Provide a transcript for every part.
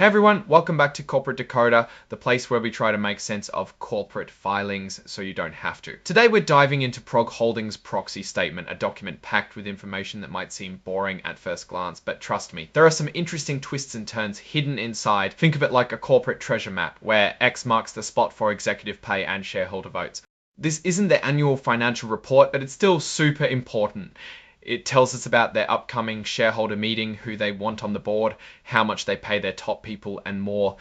Hey everyone, welcome back to Corporate Decoder, the place where we try to make sense of corporate filings so you don't have to. Today we're diving into PROG Holdings' proxy statement, a document packed with information that might seem boring at first glance, but trust me, there are some interesting twists and turns hidden inside. Think of it like a corporate treasure map, where X marks the spot for executive pay and shareholder votes. This isn't the annual financial report, but it's still super important. It tells us about their upcoming shareholder meeting, who they want on the board, how much they pay their top people, and more.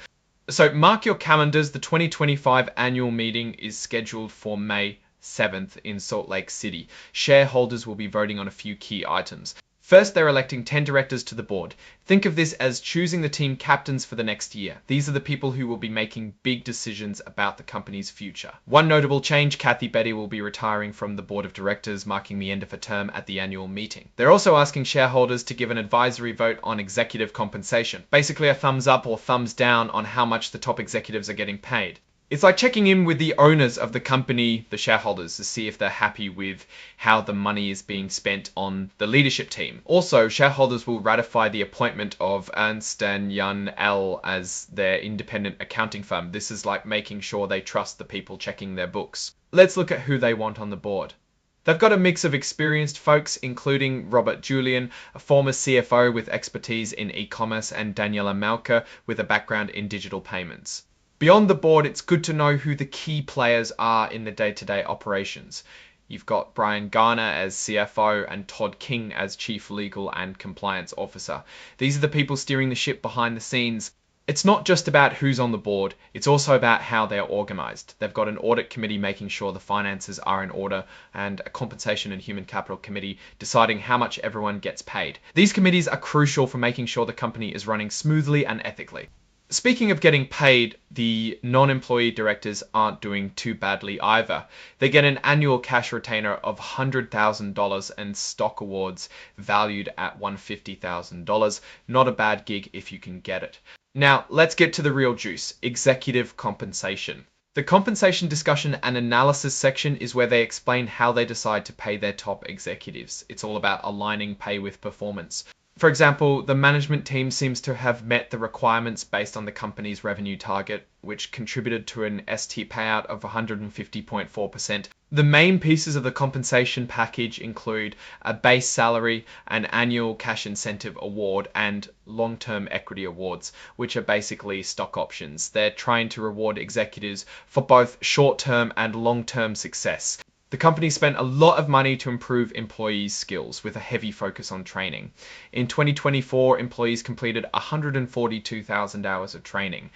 So mark your calendars, the 2025 annual meeting is scheduled for May 7th in Salt Lake City. Shareholders will be voting on a few key items. First, they're electing 10 directors to the board. Think of this as choosing the team captains for the next year. These are the people who will be making big decisions about the company's future. One notable change, Kathy Betty will be retiring from the board of directors, marking the end of her term at the annual meeting. They're also asking shareholders to give an advisory vote on executive compensation. Basically a thumbs up or thumbs down on how much the top executives are getting paid. It's like checking in with the owners of the company, the shareholders, to see if they're happy with how the money is being spent on the leadership team. Also, shareholders will ratify the appointment of Ernst & Young L as their independent accounting firm. This is like making sure they trust the people checking their books. Let's look at who they want on the board. They've got a mix of experienced folks, including Robert Julian, a former CFO with expertise in e-commerce, and Daniela Malka with a background in digital payments. Beyond the board, it's good to know who the key players are in the day-to-day operations. You've got Brian Garner as CFO and Todd King as Chief Legal and Compliance Officer. These are the people steering the ship behind the scenes. It's not just about who's on the board, it's also about how they're organized. They've got an audit committee making sure the finances are in order, and a compensation and human capital committee deciding how much everyone gets paid. These committees are crucial for making sure the company is running smoothly and ethically. Speaking of getting paid, the non-employee directors aren't doing too badly either. They get an annual cash retainer of $100,000 and stock awards valued at $150,000. Not a bad gig if you can get it. Now, let's get to the real juice, executive compensation. The compensation discussion and analysis section is where they explain how they decide to pay their top executives. It's all about aligning pay with performance. For example, the management team seems to have met the requirements based on the company's revenue target, which contributed to an ST payout of 150.4%. The main pieces of the compensation package include a base salary, an annual cash incentive award, and long-term equity awards, which are basically stock options. They're trying to reward executives for both short-term and long-term success. The company spent a lot of money to improve employees' skills with a heavy focus on training. In 2024, employees completed 142,000 hours of training.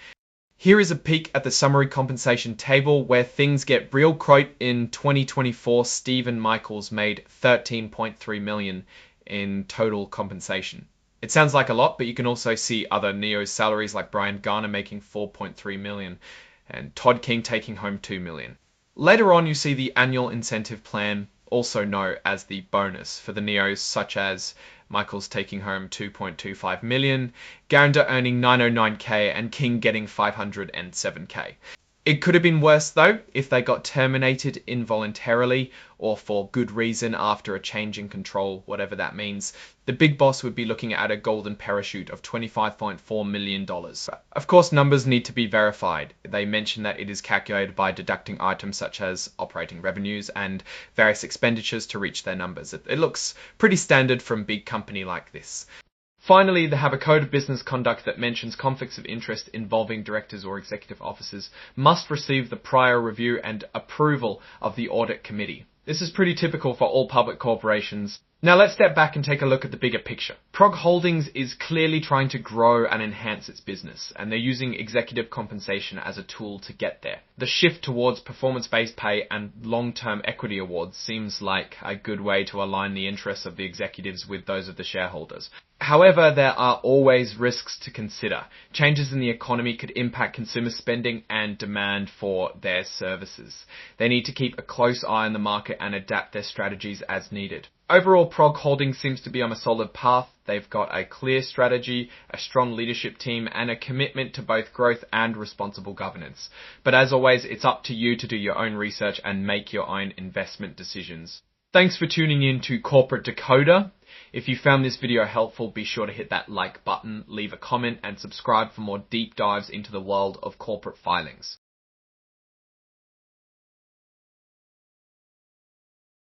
Here is a peek at the summary compensation table where things get real quote. In 2024, Stephen Michaels made $13.3 million in total compensation. It sounds like a lot, but you can also see other Neo's salaries like Brian Garner making $4.3 million and Todd King taking home $2 million. Later on, you see the annual incentive plan, also known as the bonus, for the Neos, such as Michaels taking home $2.25 million, Garner earning $909K, and King getting $507K. It could have been worse though if they got terminated involuntarily or for good reason after a change in control, whatever that means. The big boss would be looking at a golden parachute of $25.4 million. Of course, numbers need to be verified. They mention that it is calculated by deducting items such as operating revenues and various expenditures to reach their numbers. It looks pretty standard from a big company like this. Finally, they have a code of business conduct that mentions conflicts of interest involving directors or executive officers must receive the prior review and approval of the audit committee. This is pretty typical for all public corporations. Now let's step back and take a look at the bigger picture. PROG Holdings is clearly trying to grow and enhance its business, and they're using executive compensation as a tool to get there. The shift towards performance-based pay and long-term equity awards seems like a good way to align the interests of the executives with those of the shareholders. However, there are always risks to consider. Changes in the economy could impact consumer spending and demand for their services. They need to keep a close eye on the market and adapt their strategies as needed. Overall, PROG Holdings seems to be on a solid path. They've got a clear strategy, a strong leadership team, and a commitment to both growth and responsible governance. But as always, it's up to you to do your own research and make your own investment decisions. Thanks for tuning in to Corporate Decoder. If you found this video helpful, be sure to hit that like button, leave a comment, and subscribe for more deep dives into the world of corporate filings.